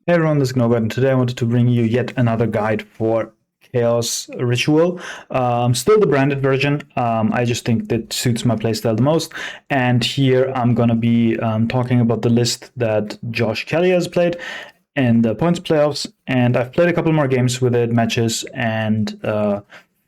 Hey everyone, this is Gnobot, and today I wanted to bring you yet another guide for Chaos Ritual. Still the branded version. I just think that suits my playstyle the most. And here I'm gonna be talking about the list that Josh Kelly has played in the points playoffs. And I've played a couple more games with it, matches, and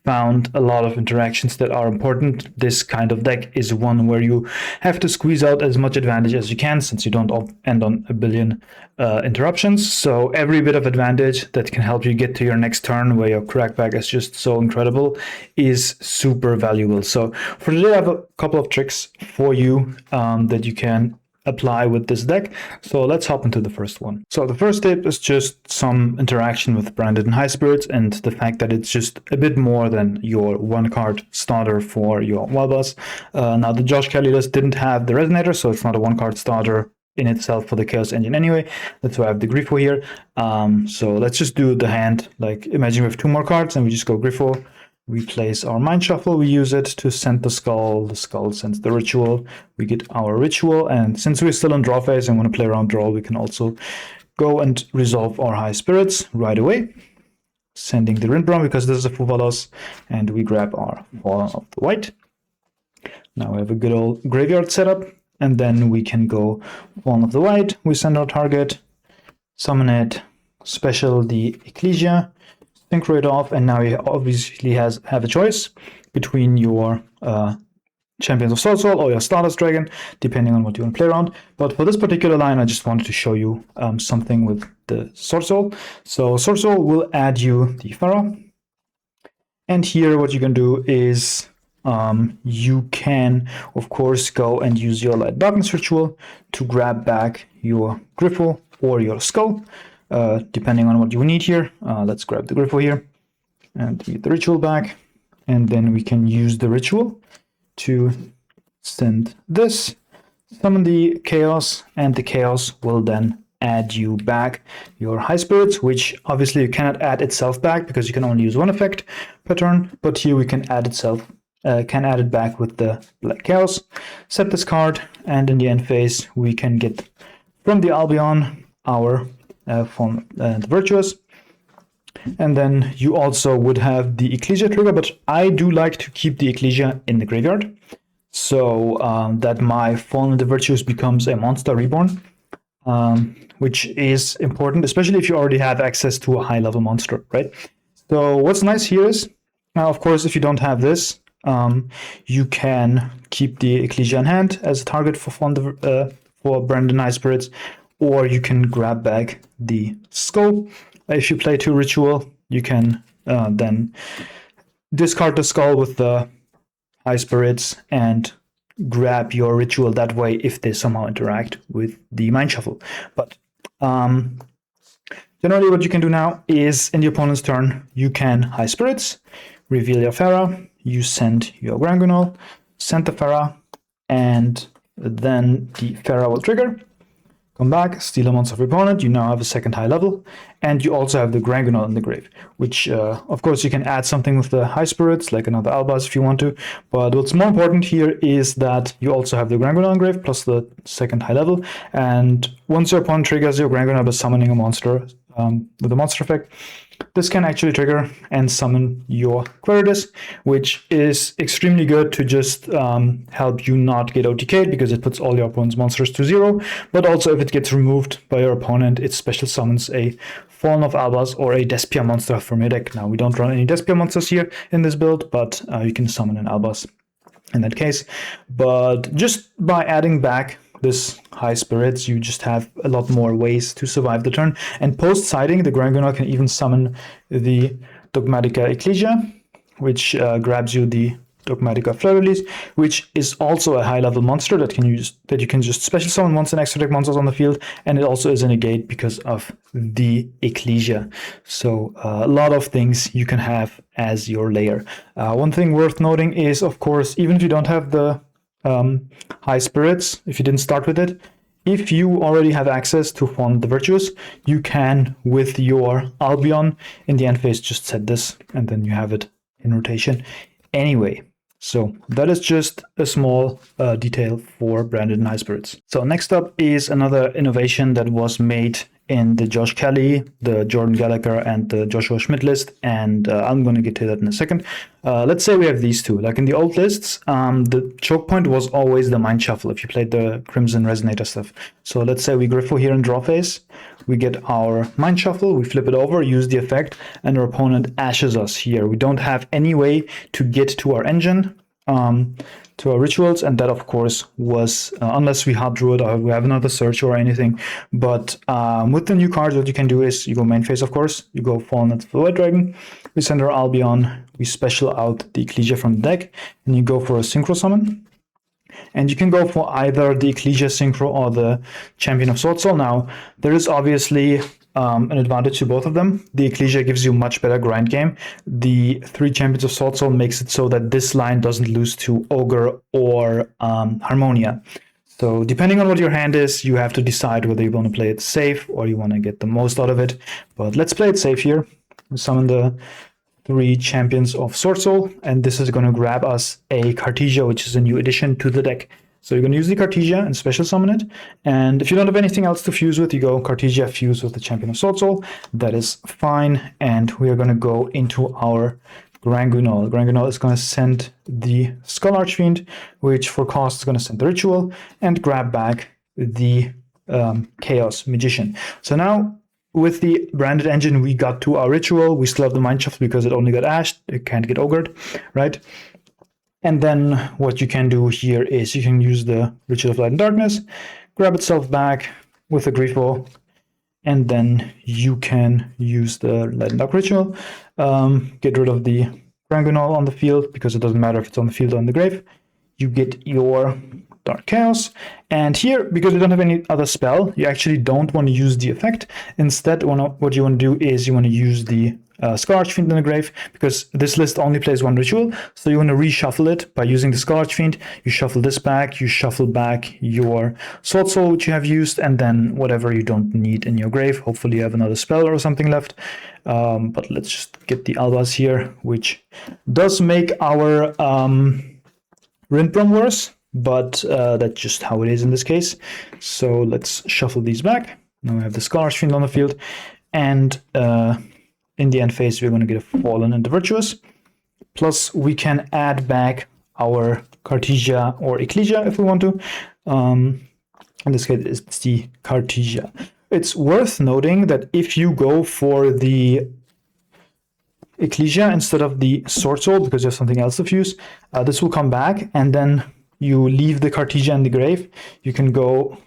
found a lot of interactions that are important. This kind of deck is one where you have to squeeze out as much advantage as you can, since you don't end on a billion interruptions. So every bit of advantage that can help you get to your next turn where your crackback is just so incredible is super valuable. So for today I have a couple of tricks for you that you can apply with this deck. So let's hop into the first one. So the first tip is just some interaction with Branded and High Spirits, and the fact that it's just a bit more than your one card starter for your Wild Boss. Now the Josh Kelly list didn't have the Resonator, so it's not a one card starter in itself for the Chaos Engine anyway. That's why I have the Grifo here. So let's just do the hand. Like, imagine we have two more cards and we just go Grifo. We place our Mind Shuffle, we use it to send the skull sends the ritual, we get our ritual, and since we're still on draw phase and want to play around draw, we can also go and resolve our High Spirits right away, sending the Rindbraum because this is a full loss, and we grab our Fallen of the White. Now we have a good old graveyard setup, and then we can go Fallen of the White, we send our target, summon it, special the Ecclesia, synchro it off, and now you obviously have a choice between your Champions of Sword Soul or your Stardust Dragon, depending on what you want to play around. But for this particular line, I just wanted to show you something with the Sword Soul. So Sword Soul will add you the Pharaoh. And here what you can do is you can, of course, go and use your Light Darkness Ritual to grab back your Grifo or your Skull. Depending on what you need here. Let's grab the Grifo here and get the ritual back, and then we can use the ritual to send this, summon the Chaos, and the Chaos will then add you back your High Spirits, which obviously you cannot add itself back because you can only use one effect per turn, but here we can add it back with the Black Chaos. Set this card, and in the end phase we can get from the Albion our from the Virtuous, and then you also would have the Ecclesia trigger, but I do like to keep the Ecclesia in the graveyard so that my Fallen the Virtuous becomes a monster reborn, which is important, especially if you already have access to a high level monster, right? So what's nice here is, now of course if you don't have this, you can keep the Ecclesia in hand as a target for for Branded High Spirits, or you can grab back the skull. If you play 2 ritual, you can then discard the skull with the High Spirits and grab your ritual that way if they somehow interact with the Mind Shuffle. But generally what you can do now is in the opponent's turn, you can High Spirits, reveal your Pharaoh, you send your Grangunal, send the Pharaoh, and then the Pharaoh will trigger. Come back, steal a monster of your opponent, you now have a second high level, and you also have the Grangunal in the grave, which of course you can add something with the High Spirits, like another Albaz if you want to, but what's more important here is that you also have the Grangunal in grave plus the second high level, and once your opponent triggers your Grangunal by summoning a monster with a monster effect, this can actually trigger and summon your Queritus, which is extremely good to just help you not get OTK'd because it puts all your opponent's monsters to 0. But also if it gets removed by your opponent, it special summons a Fallen of Albaz or a Despia monster from your deck. Now we don't run any Despia monsters here in this build, but you can summon an Albaz in that case. But just by adding back this High Spirits, you just have a lot more ways to survive the turn. And post-siding, the Grangunal can even summon the Dogmatica Ecclesia, which grabs you the Dogmatica Fleur-de-Lis, which is also a high-level monster that you can just special summon once an extra deck monsters on the field, and it also is a negate because of the Ecclesia. So a lot of things you can have as your layer. One thing worth noting is, of course, even if you don't have the High Spirits, if you didn't start with it, if you already have access to Fallen the Virtuous, you can, with your Albion in the end phase, just set this, and then you have it in rotation anyway. So that is just a small detail for Branded and High Spirits. So next up is another innovation that was made in the Josh Kelly, the Jordan Gallagher, and the Joshua Schmidt list, and I'm going to get to that in a second. Let's say we have these two. Like in the old lists, the choke point was always the Mind Shuffle if you played the Crimson Resonator stuff. So let's say we Griffo here in draw phase. We get our Mind Shuffle, we flip it over, use the effect, and our opponent ashes us here. We don't have any way to get to our engine, to our rituals, and that of course was unless we hard druid or we have another search or anything. But with the new cards, what you can do is you go main phase, of course, you go Fallen of the White Dragon, we send our Albion, we special out the Ecclesia from the deck, and you go for a Synchro Summon. And you can go for either the Ecclesia Synchro or the Champion of Sword Soul. Now, there is obviously an advantage to both of them. The Ecclesia gives you much better grind game. The 3 Champions of Sword Soul makes it so that this line doesn't lose to Ogre or Harmonia. So depending on what your hand is, you have to decide whether you want to play it safe or you want to get the most out of it. But let's play it safe here. Summon the 3 Champions of Sword Soul, and this is going to grab us a Cartesia, which is a new addition to the deck. So you're going to use the Cartesia and special summon it, and if you don't have anything else to fuse with, you go Cartesia fuse with the Champion of Sword Soul. That is fine, and we are going to go into our Granguinol. Granguinol is going to send the Skull Archfiend, which for cost is going to send the Ritual, and grab back the Chaos Magician. So now, with the branded engine, we got to our Ritual. We still have the Mind Shuffle because it only got ashed. It can't get ogred, right? And then what you can do here is you can use the Ritual of Light and Darkness, grab itself back with a Griffo, and then you can use the Light and Dark Ritual. Get rid of the Granguinol on the field because it doesn't matter if it's on the field or in the grave. You get your Dark Chaos, and here, because you don't have any other spell, you actually don't want to use the effect. Instead, what you want to do is you want to use the Skull Archfiend in the grave, because this list only plays 1 ritual, so you want to reshuffle it by using the Skull Archfiend. You shuffle this back, you shuffle back your Sword Soul, which you have used, and then whatever you don't need in your grave. Hopefully you have another spell or something left. But let's just get the Albas here, which does make our Rindbrom worse, but that's just how it is in this case. So let's shuffle these back. Now we have the Skull Archfiend on the field, and in the end phase we're going to get a Fallen and the Virtuous. Plus we can add back our Cartesia or Ecclesia if we want to. In this case it's the Cartesia. It's worth noting that if you go for the Ecclesia instead of the Sword Soul, because you have something else to fuse, this will come back, and then you leave the Cartesia in the grave. You can go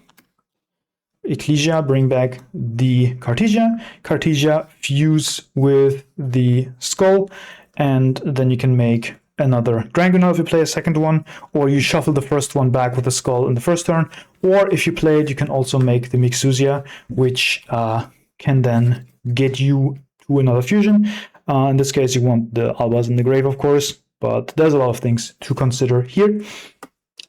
Ecclesia, bring back the Cartesia, Cartesia fuse with the Skull, and then you can make another Granguinol if you play a second one, or you shuffle the first one back with the Skull in the first turn, or if you play it, you can also make the Mixuzia, which can then get you to another fusion. In this case, you want the Albas in the grave, of course, but there's a lot of things to consider here.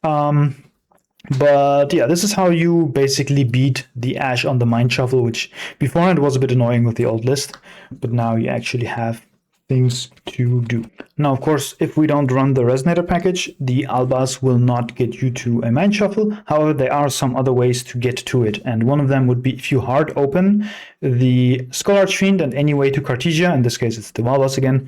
But yeah, this is how you basically beat the Ash on the Mind Shuffle, which beforehand was a bit annoying with the old list, but now you actually have things to do. Now, of course, if we don't run the Resonator package, the Albas will not get you to a Mind Shuffle. However, there are some other ways to get to it, and one of them would be if you hard open the Skull Archfiend and any way to Cartesia, in this case it's the Albas again,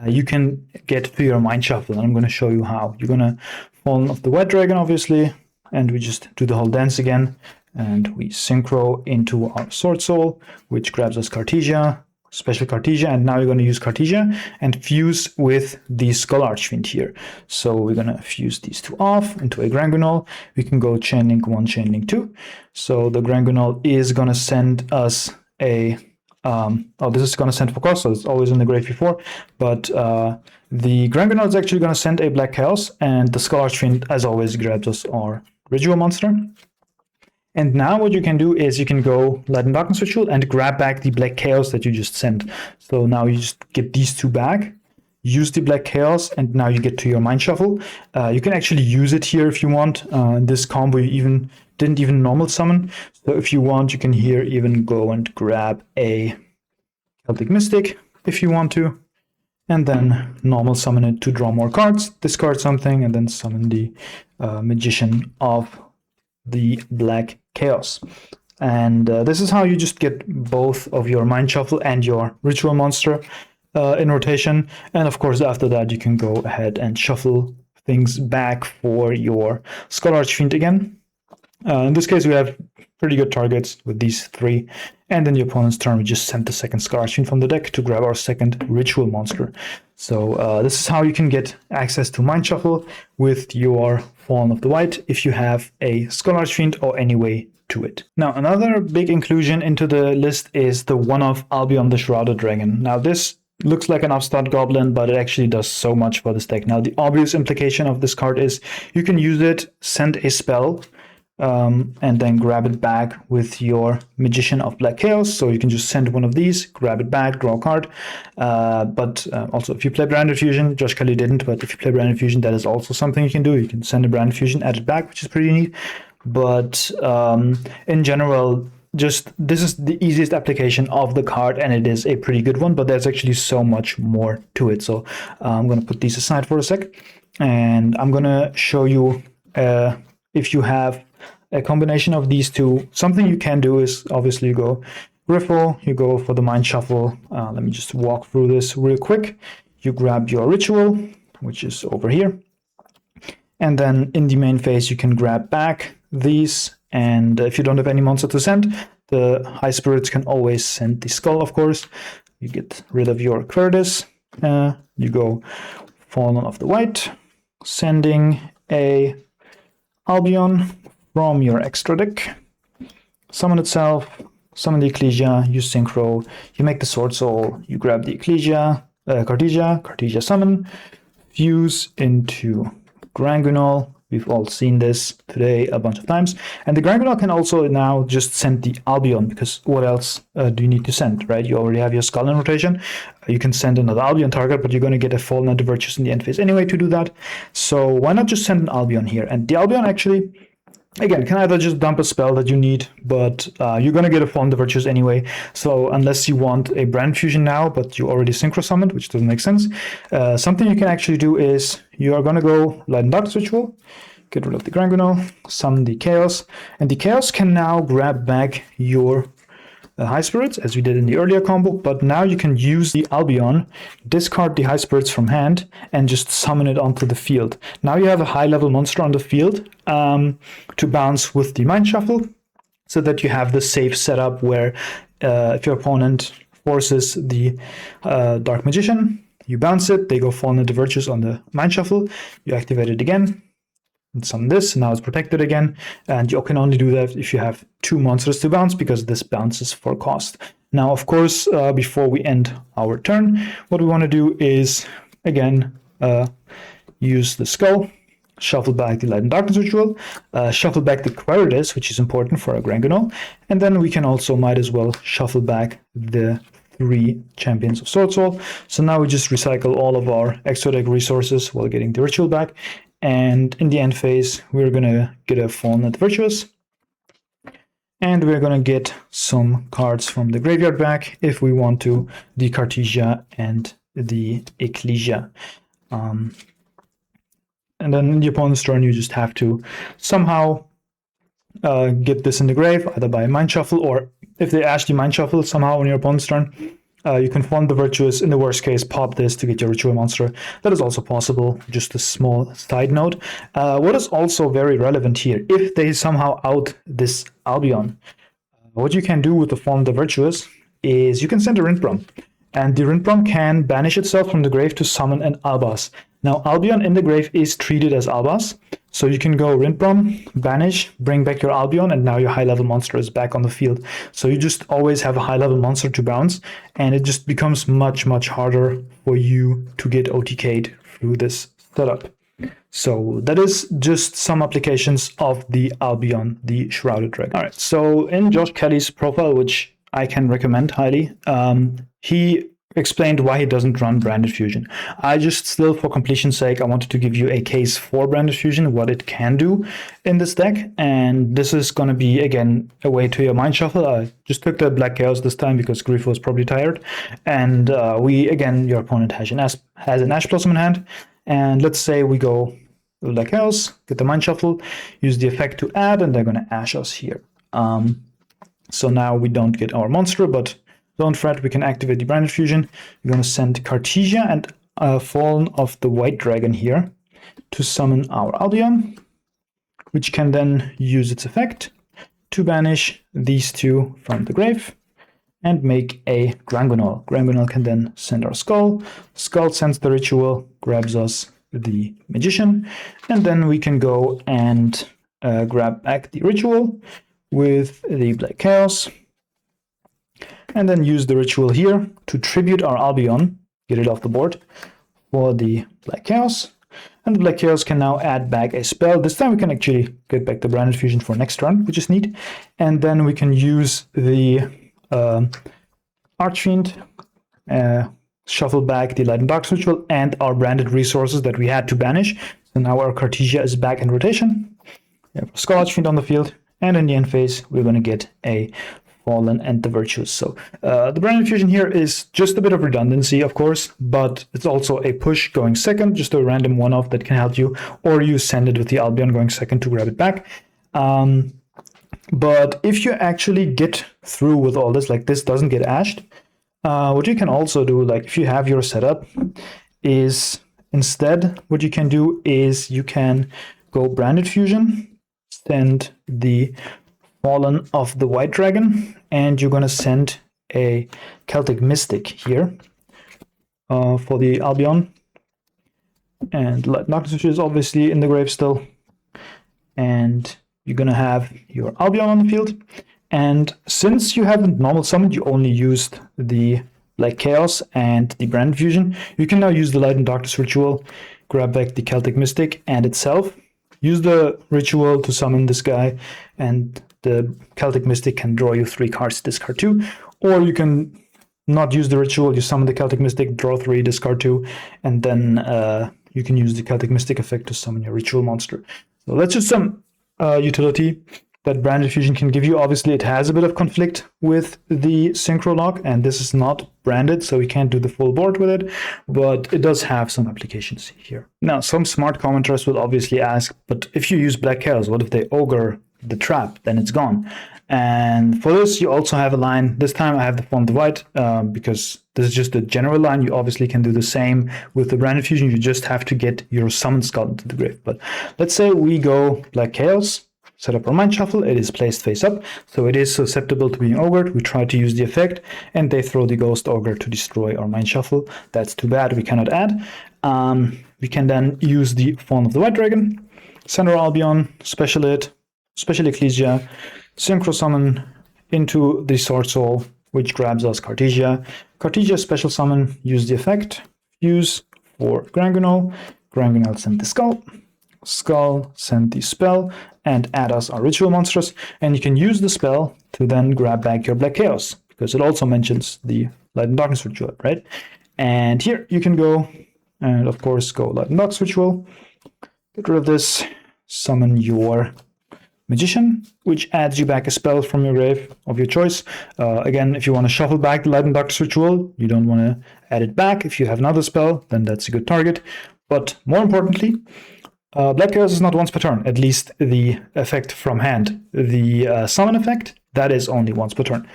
you can get to your Mind Shuffle, and I'm going to show you how. You're going to Fallen of the White Dragon, obviously, and we just do the whole dance again, and we synchro into our Sword Soul, which grabs us Cartesia, special Cartesia, and now you're going to use Cartesia and fuse with the Skull Archfiend here. So we're going to fuse these two off into a Granguinol. We can go Chain Link 1, Chain Link 2. So the Granguinol is going to send us a this is going to send for cost, so it's always in the grave before, but the Granguinol is actually going to send a Black Chaos, and the Skull Archfiend, as always, grabs us our Ritual monster. And now what you can do is you can go Light and Darkness Ritual and grab back the Black Chaos that you just sent. So now you just get these two back, use the Black Chaos, and now you get to your Mind Shuffle. You can actually use it here if you want. In this combo you didn't even normal summon. So if you want, you can here even go and grab a Celtic Mystic if you want to, and then normal summon it to draw more cards, discard something, and then summon the Magician of the Black Chaos. And this is how you just get both of your Mind Shuffle and your Ritual Monster in rotation. And of course, after that, you can go ahead and shuffle things back for your Skull Archfiend again. In this case, we have pretty good targets with these three. And in the opponent's turn, we just send the second Skull Archfiend from the deck to grab our second Ritual Monster. So this is how you can get access to Mind Shuffle with your Fallen of the White if you have a Skull Archfiend or any way to it. Now, another big inclusion into the list is the one-off Albion the Shrouded Dragon. Now, this looks like an upstart goblin, but it actually does so much for this deck. Now, the obvious implication of this card is you can use it, send a spell, and then grab it back with your Magician of Black Chaos. So you can just send one of these, grab it back, draw a card. But also, if you play Branded Fusion, Josh Kelly didn't, but if you play Branded Fusion, that is also something you can do. You can send a Branded Fusion, add it back, which is pretty neat. But in general, just this is the easiest application of the card, and it is a pretty good one, but there's actually so much more to it. So I'm going to put these aside for a sec, and I'm going to show you if you have a combination of these two. Something you can do is obviously you go Griffle, you go for the Mind Shuffle. Let me just walk through this real quick. You grab your Ritual, which is over here. And then in the main phase, you can grab back these. And if you don't have any monster to send, the High Spirits can always send the Skull, of course. You get rid of your Curtis. You go Fallen of the White, sending a Albion from your extra deck. Summon itself, summon the Ecclesia, you Synchro, you make the Sword Soul, you grab the Ecclesia, Cartesia summon, fuse into Granguinol. We've all seen this today a bunch of times. And the Granguinol can also now just send the Albion, because what else do you need to send, right? You already have your Skull in rotation. You can send another Albion target, but you're going to get a Fallen and the Virtues in the end phase anyway to do that. So why not just send an Albion here? And the Albion actually, again, can either just dump a spell that you need, but you're going to get a Fallen the Virtues anyway. So unless you want a Brand Fusion now, but you already Synchro Summoned, which doesn't make sense, something you can actually do is you are going to go Light and Darkness Ritual, get rid of the Granguinol, summon the Chaos, and the Chaos can now grab back your High Spirits, as we did in the earlier combo, but now you can use the Albion, discard the High Spirits from hand, and just summon it onto the field. Now you have a high-level monster on the field to bounce with the Mind Shuffle, so that you have the safe setup where if your opponent forces the Dark Magician, you bounce it, they go Fallen into Virtues on the Mind Shuffle, you activate it again, and summon this, now it's protected again, and you can only do that if you have two monsters to bounce, because this bounces for cost. Now, of course, before we end our turn, what we want to do is, again, use the Skull, shuffle back the Light and Darkness Ritual, shuffle back the Queritus, which is important for our Granguinol, and then we can also might as well shuffle back the 3 Champions of Sword Soul. So now we just recycle all of our extra deck resources while getting the Ritual back. And in the end phase, we're going to get a Fallen at Virtuous. And we're going to get some cards from the graveyard back if we want to, the Cartesia and the Ecclesia. And then in the opponent's turn, you just have to somehow get this in the grave, either by Mind Shuffle, or if they actually Mind Shuffle somehow on your opponent's turn, you can Fallen the Virtuous. In the worst case, pop this to get your Ritual Monster. That is also possible, just a small side note. What is also very relevant here, if they somehow out this Albion, what you can do with the Fallen the Virtuous is you can send a Rindbrom. And the Rindbrom can banish itself from the grave to summon an Albaz. Now, Albion in the grave is treated as Albaz, so you can go Rindbrom, banish, bring back your Albion, and now your high-level monster is back on the field. So you just always have a high-level monster to bounce, and it just becomes much, much harder for you to get OTK'd through this setup. So that is just some applications of the Albion, the Shrouded Dragon. All right, so in Josh Kelly's profile, which I can recommend highly, he explained why he doesn't run Branded Fusion. I just still, for completion's sake, I wanted to give you a case for Branded Fusion, what it can do in this deck. And this is going to be, again, a way to your Mind Shuffle. I just took the Black Chaos this time because Griff was probably tired. And your opponent has an Ash Blossom in hand. And let's say we go Black Chaos, get the Mind Shuffle, use the effect to add, and they're going to Ash us here. So now we don't get our monster, but don't fret, we can activate the Branded Fusion. We're going to send Cartesia and Fallen of the White Dragon here to summon our Albion, which can then use its effect to banish these two from the grave and make a Granguinol. Granguinol can then send our Skull. Skull sends the ritual, grabs us the Magician, and then we can go and grab back the ritual with the Black Chaos, and then use the ritual here to tribute our Albion, get it off the board for the Black Chaos. And the Black Chaos can now add back a spell. This time we can actually get back the Branded Fusion for next turn, which is neat. And then we can use the Archfiend, shuffle back the Light and Dark Ritual and our branded resources that we had to banish. So now our Cartesia is back in rotation. We have Skull Archfiend on the field, and in the end phase, we're going to get a Fallen and the Virtues. So the Branded Fusion here is just a bit of redundancy, of course, but it's also a push going second, just a random one-off that can help you, or you send it with the Albion going second to grab it back. But if you actually get through with all this, like this doesn't get ashed, what you can also do, like if you have your setup, is instead what you can do is you can go Branded Fusion, send the Fallen of the White Dragon, and you're going to send a Celtic Mystic here for the Albion. And Noctis is obviously in the grave still. And you're going to have your Albion on the field. And since you haven't normal summoned, you only used the Black Chaos and the Branded Fusion, you can now use the Light and Darkness ritual, grab back the Celtic Mystic and itself, use the ritual to summon this guy, and the Celtic Mystic can draw you 3 cards, discard 2. Or you can not use the ritual, you summon the Celtic Mystic, draw 3, discard 2, and then you can use the Celtic Mystic effect to summon your ritual monster. So that's just some utility that Branded Fusion can give you. Obviously, it has a bit of conflict with the Synchro Lock, and this is not branded, so we can't do the full board with it, but it does have some applications here. Now, some smart commenters will obviously ask, but if you use Black Chaos, what if they ogre the trap? Then it's gone. And for this, you also have a line. This time I have the font white because this is just a general line. You obviously can do the same with the Branded Fusion. You just have to get your Summon Skull into the grave. But let's say we go Black Chaos, set up our Mind Shuffle. It is placed face up, so it is susceptible to being ogred. We try to use the effect, and they throw the Ghost Ogre to destroy our Mind Shuffle. That's too bad. We cannot add. We can then use the Fallen of the White Dragon, send our Albion, special it, special Ecclesia, Synchro Summon into the Sword Soul, which grabs us Cartesia. Cartesia special summon, use the effect, use for Granguinol. Granguinol send the Skull. Skull send the spell and add us our ritual monsters. And you can use the spell to then grab back your Black Chaos, because it also mentions the Light and Darkness ritual, right? And here you can go and of course go Light and Darkness ritual, get rid of this, summon your Magician, which adds you back a spell from your grave of your choice. Again, if you want to shuffle back the Light and Darkness ritual, you don't want to add it back. If you have another spell, then that's a good target. But more importantly, Black Chaos is not once per turn, at least the effect from hand. The summon effect, that is only once per turn.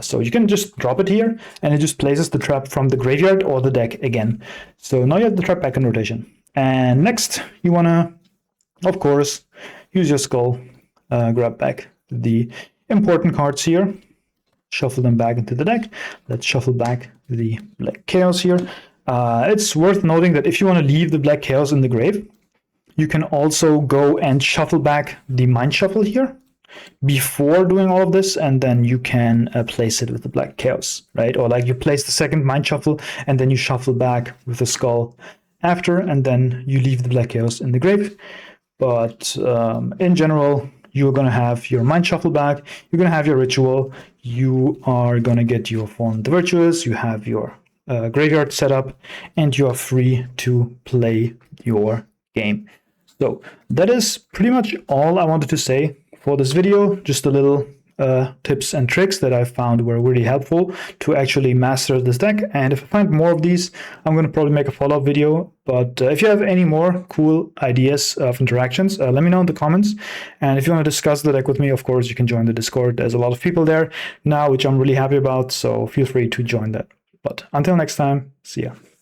So you can just drop it here, and it just places the trap from the graveyard or the deck again. So now you have the trap back in rotation. And next, you want to, of course, use your Skull, grab back the important cards here, shuffle them back into the deck. Let's shuffle back the Black Chaos here. It's worth noting that if you want to leave the Black Chaos in the grave, you can also go and shuffle back the Mind Shuffle here before doing all of this, and then you can place it with the Black Chaos, right? Or like you place the second Mind Shuffle, and then you shuffle back with the Skull after, and then you leave the Black Chaos in the grave. But in general, you're going to have your Mind Shuffle back, you're going to have your Ritual, you are going to get your Fallen the Virtuous, you have your graveyard set up, and you are free to play your game. So that is pretty much all I wanted to say for this video. Just a little tips and tricks that I found were really helpful to actually master this deck. And if I find more of these, I'm going to probably make a follow-up video. But if you have any more cool ideas of interactions, let me know in the comments. And if you want to discuss the deck with me, of course, you can join the Discord. There's a lot of people there now, which I'm really happy about. So feel free to join that. But until next time, see ya.